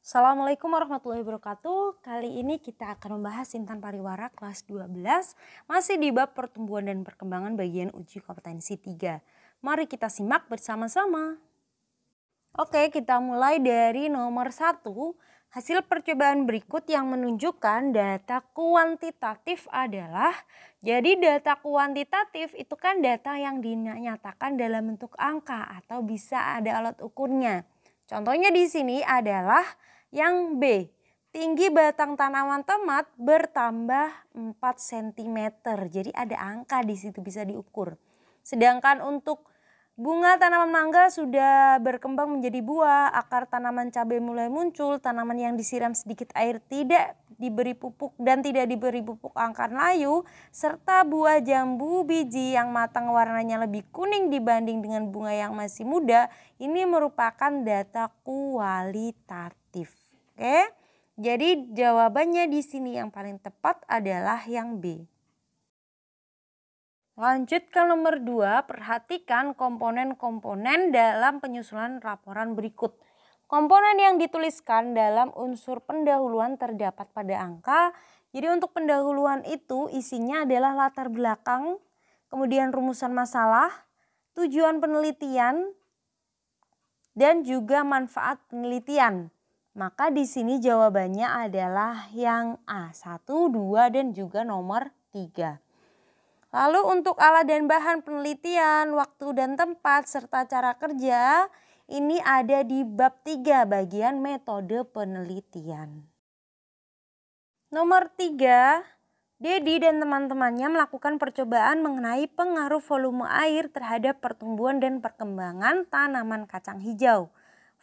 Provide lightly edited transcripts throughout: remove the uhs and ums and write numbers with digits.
Assalamualaikum warahmatullahi wabarakatuh. Kali ini kita akan membahas Intan Pariwara kelas 12, masih di bab pertumbuhan dan perkembangan bagian uji kompetensi 3. Mari kita simak bersama-sama. Oke, kita mulai dari nomor 1. Hasil percobaan berikut yang menunjukkan data kuantitatif adalah, jadi data kuantitatif itu kan data yang dinyatakan dalam bentuk angka atau bisa ada alat ukurnya. Contohnya di sini adalah yang B, tinggi batang tanaman tomat bertambah 4 cm. Jadi ada angka di situ bisa diukur. Sedangkan untuk bunga tanaman mangga sudah berkembang menjadi buah, akar tanaman cabai mulai muncul, tanaman yang disiram sedikit air tidak diberi pupuk dan tidak diberi pupuk angkat layu, serta buah jambu biji yang matang warnanya lebih kuning dibanding dengan bunga yang masih muda, ini merupakan data kualitatif. Oke, jadi jawabannya di sini yang paling tepat adalah yang B. Lanjut ke nomor 2, perhatikan komponen-komponen dalam penyusunan laporan berikut. Komponen yang dituliskan dalam unsur pendahuluan terdapat pada angka. Jadi untuk pendahuluan itu isinya adalah latar belakang, kemudian rumusan masalah, tujuan penelitian, dan juga manfaat penelitian. Maka di sini jawabannya adalah yang A, 1, 2, dan juga nomor 3. Lalu untuk alat dan bahan penelitian, waktu dan tempat, serta cara kerja, ini ada di bab 3 bagian metode penelitian. Nomor 3, Dedi dan teman-temannya melakukan percobaan mengenai pengaruh volume air terhadap pertumbuhan dan perkembangan tanaman kacang hijau.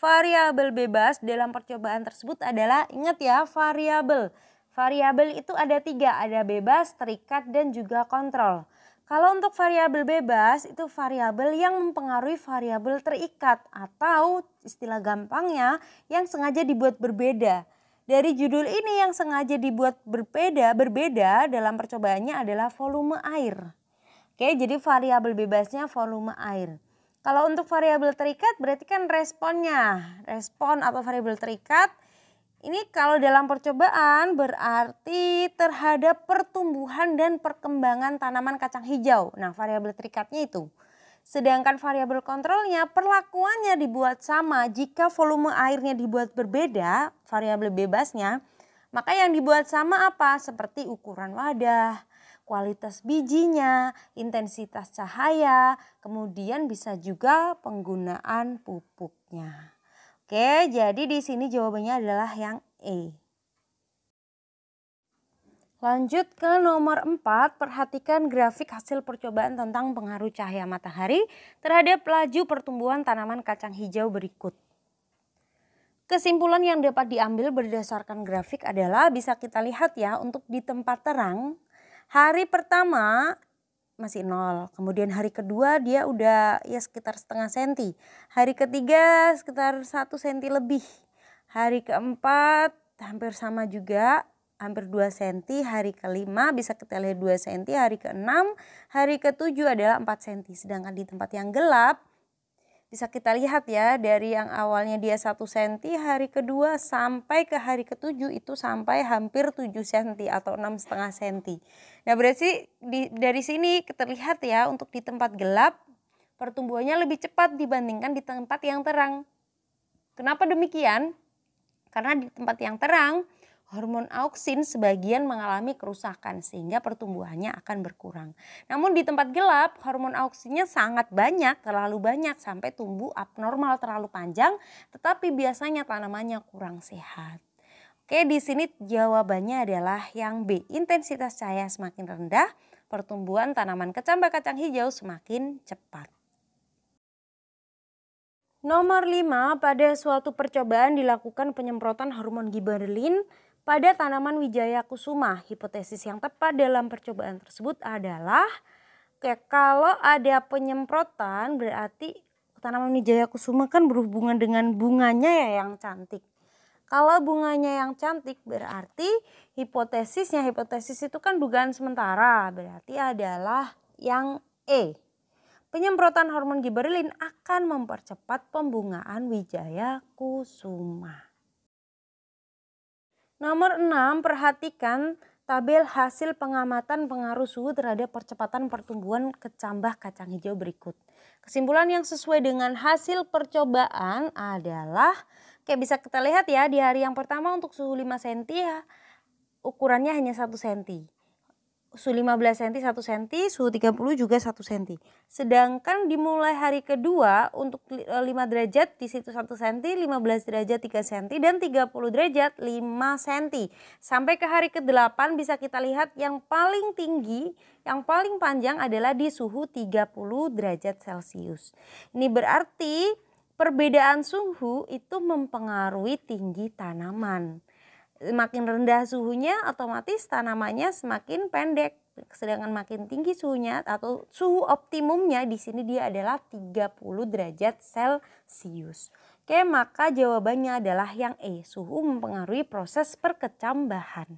Variabel bebas dalam percobaan tersebut adalah, ingat ya, variabel. Variabel itu ada 3, ada bebas, terikat, dan juga kontrol. Kalau untuk variabel bebas itu variabel yang mempengaruhi variabel terikat atau istilah gampangnya yang sengaja dibuat berbeda. Dari judul ini yang sengaja dibuat berbeda dalam percobaannya adalah volume air. Oke, jadi variabel bebasnya volume air. Kalau untuk variabel terikat berarti kan responnya. Respon atau variabel terikat ini kalau dalam percobaan berarti terhadap pertumbuhan dan perkembangan tanaman kacang hijau. Nah, variabel terikatnya itu. Sedangkan variabel kontrolnya perlakuannya dibuat sama. Jika volume airnya dibuat berbeda, variabel bebasnya, maka yang dibuat sama apa? Seperti ukuran wadah, kualitas bijinya, intensitas cahaya, kemudian bisa juga penggunaan pupuknya. Oke, jadi di sini jawabannya adalah yang E. Lanjut ke nomor 4, perhatikan grafik hasil percobaan tentang pengaruh cahaya matahari terhadap laju pertumbuhan tanaman kacang hijau berikut. Kesimpulan yang dapat diambil berdasarkan grafik adalah bisa kita lihat ya, untuk di tempat terang, hari pertama masih 0. Kemudian hari kedua dia udah ya sekitar setengah senti. Hari ketiga sekitar 1 senti lebih. Hari keempat hampir sama juga, hampir 2 senti. Hari kelima bisa kita lihat 2 senti. Hari keenam, hari ketujuh adalah 4 senti. Sedangkan di tempat yang gelap bisa kita lihat ya, dari yang awalnya dia 1 senti, hari kedua sampai ke hari ketujuh itu sampai hampir 7 senti atau 6,5 senti. Nah berarti dari sini terlihat ya, untuk di tempat gelap pertumbuhannya lebih cepat dibandingkan di tempat yang terang. Kenapa demikian? Karena di tempat yang terang hormon auksin sebagian mengalami kerusakan sehingga pertumbuhannya akan berkurang. Namun di tempat gelap hormon auksinnya sangat banyak, terlalu banyak sampai tumbuh abnormal terlalu panjang, tetapi biasanya tanamannya kurang sehat. Oke, di sini jawabannya adalah yang B. Intensitas cahaya semakin rendah, pertumbuhan tanaman kecambah kacang hijau semakin cepat. Nomor 5, pada suatu percobaan dilakukan penyemprotan hormon giberelin pada tanaman Wijaya Kusuma. Hipotesis yang tepat dalam percobaan tersebut adalah, kalau ada penyemprotan berarti tanaman Wijaya Kusuma kan berhubungan dengan bunganya ya yang cantik. Kalau bunganya yang cantik berarti hipotesis itu kan dugaan sementara, berarti adalah yang E. Penyemprotan hormon giberelin akan mempercepat pembungaan Wijaya Kusuma. Nomor 6, perhatikan tabel hasil pengamatan pengaruh suhu terhadap percepatan pertumbuhan kecambah kacang hijau berikut. Kesimpulan yang sesuai dengan hasil percobaan adalah, bisa kita lihat ya, di hari yang pertama untuk suhu 5 cm ya, ukurannya hanya 1 cm. Suhu 15 cm 1 cm, suhu 30 juga 1 cm. Sedangkan dimulai hari kedua untuk 5 derajat di situ 1 cm, 15 derajat 3 cm, dan 30 derajat 5 cm. Sampai ke hari ke-8 bisa kita lihat yang paling tinggi, yang paling panjang adalah di suhu 30 derajat Celcius. Ini berarti perbedaan suhu itu mempengaruhi tinggi tanaman. Makin rendah suhunya otomatis tanamannya semakin pendek. Sedangkan makin tinggi suhunya atau suhu optimumnya di sini dia adalah 30 derajat Celcius. Oke, maka jawabannya adalah yang E, suhu mempengaruhi proses perkecambahan.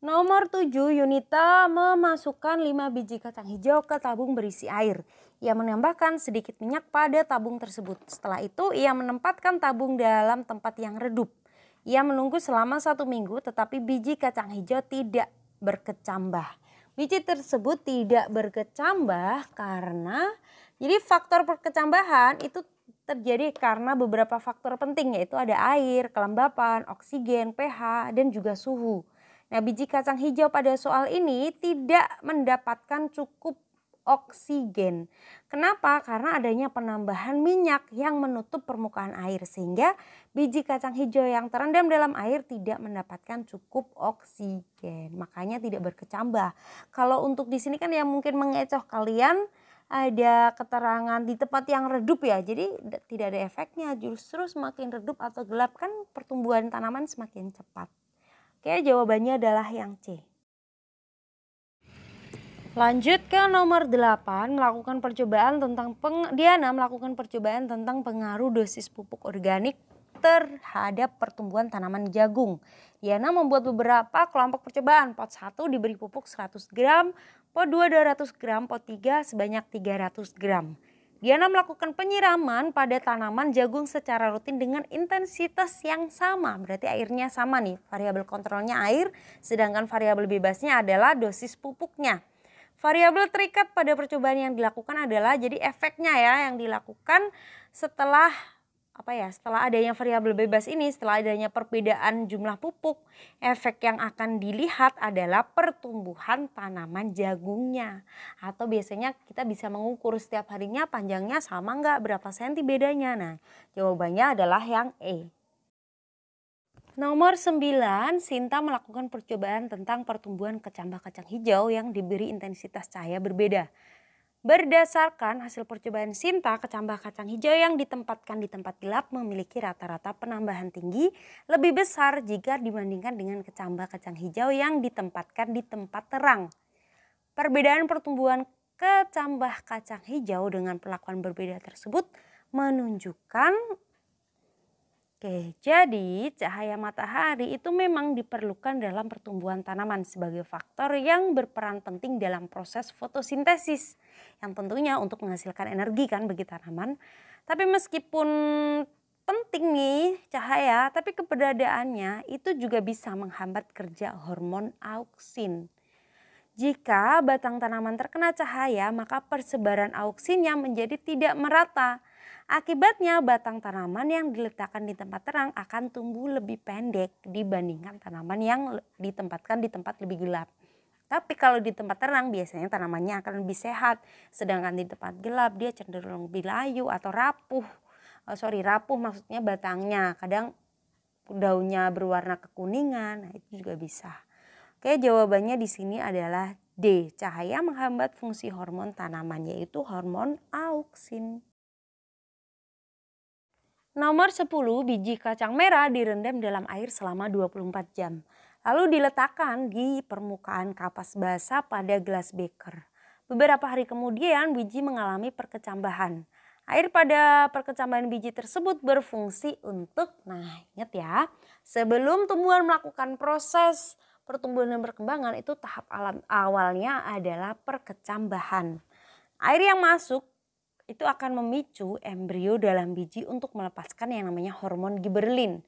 Nomor 7, Yunita memasukkan 5 biji kacang hijau ke tabung berisi air. Ia menambahkan sedikit minyak pada tabung tersebut. Setelah itu ia menempatkan tabung dalam tempat yang redup. Ia menunggu selama 1 minggu tetapi biji kacang hijau tidak berkecambah. Biji tersebut tidak berkecambah karena jadi faktor perkecambahan itu terjadi karena beberapa faktor penting, yaitu ada air, kelembapan, oksigen, pH, dan juga suhu. Nah, biji kacang hijau pada soal ini tidak mendapatkan cukup oksigen. Kenapa? Karena adanya penambahan minyak yang menutup permukaan air sehingga biji kacang hijau yang terendam dalam air tidak mendapatkan cukup oksigen. Makanya tidak berkecambah. Kalau untuk di sini kan yang mungkin mengecoh kalian ada keterangan di tempat yang redup ya. Jadi tidak ada efeknya, justru semakin redup atau gelap kan pertumbuhan tanaman semakin cepat. Oke, jawabannya adalah yang C. Lanjut ke nomor 8, melakukan percobaan tentang Diana melakukan percobaan tentang pengaruh dosis pupuk organik terhadap pertumbuhan tanaman jagung. Diana membuat beberapa kelompok percobaan. Pot 1 diberi pupuk 100 gram, pot 2 200 gram, pot 3 sebanyak 300 gram. Diana melakukan penyiraman pada tanaman jagung secara rutin dengan intensitas yang sama. Berarti airnya sama nih, variabel kontrolnya air, sedangkan variabel bebasnya adalah dosis pupuknya. Variabel terikat pada percobaan yang dilakukan adalah jadi efeknya ya yang dilakukan setelah setelah adanya variabel bebas ini, setelah adanya perbedaan jumlah pupuk, efek yang akan dilihat adalah pertumbuhan tanaman jagungnya. Atau biasanya kita bisa mengukur setiap harinya panjangnya sama nggak, berapa senti bedanya. Nah, jawabannya adalah yang E. Nomor 9, Sinta melakukan percobaan tentang pertumbuhan kecambah kacang hijau yang diberi intensitas cahaya berbeda. Berdasarkan hasil percobaan Sinta, kecambah kacang hijau yang ditempatkan di tempat gelap memiliki rata-rata penambahan tinggi lebih besar jika dibandingkan dengan kecambah kacang hijau yang ditempatkan di tempat terang. Perbedaan pertumbuhan kecambah kacang hijau dengan perlakuan berbeda tersebut menunjukkan jadi cahaya matahari itu memang diperlukan dalam pertumbuhan tanaman sebagai faktor yang berperan penting dalam proses fotosintesis yang tentunya untuk menghasilkan energi kan bagi tanaman. Tapi meskipun penting nih cahaya, tapi keberadaannya itu juga bisa menghambat kerja hormon auksin. Jika batang tanaman terkena cahaya, maka persebaran auksinnya menjadi tidak merata. Akibatnya batang tanaman yang diletakkan di tempat terang akan tumbuh lebih pendek dibandingkan tanaman yang ditempatkan di tempat lebih gelap. Tapi kalau di tempat terang biasanya tanamannya akan lebih sehat. Sedangkan di tempat gelap dia cenderung lebih layu atau rapuh. Rapuh maksudnya batangnya. Kadang daunnya berwarna kekuningan, nah itu juga bisa. Oke, jawabannya di sini adalah D. Cahaya menghambat fungsi hormon tanaman yaitu hormon auksin. Nomor 10, biji kacang merah direndam dalam air selama 24 jam. Lalu diletakkan di permukaan kapas basah pada gelas beker. Beberapa hari kemudian biji mengalami perkecambahan. Air pada perkecambahan biji tersebut berfungsi untuk, ingat ya, sebelum tumbuhan melakukan proses pertumbuhan dan perkembangan itu tahap awalnya adalah perkecambahan. Air yang masuk itu akan memicu embrio dalam biji untuk melepaskan yang namanya hormon giberlin.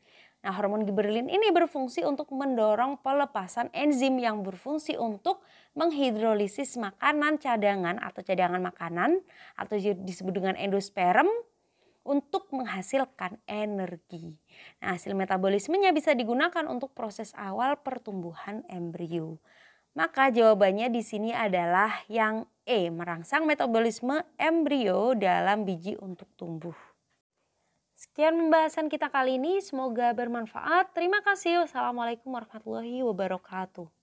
Nah, hormon giberelin ini berfungsi untuk mendorong pelepasan enzim yang berfungsi untuk menghidrolisis makanan cadangan atau cadangan makanan atau disebut dengan endosperm untuk menghasilkan energi. Nah, hasil metabolismenya bisa digunakan untuk proses awal pertumbuhan embrio. Maka jawabannya di sini adalah yang E, merangsang metabolisme embrio dalam biji untuk tumbuh. Sekian pembahasan kita kali ini, semoga bermanfaat. Terima kasih. Wassalamualaikum warahmatullahi wabarakatuh.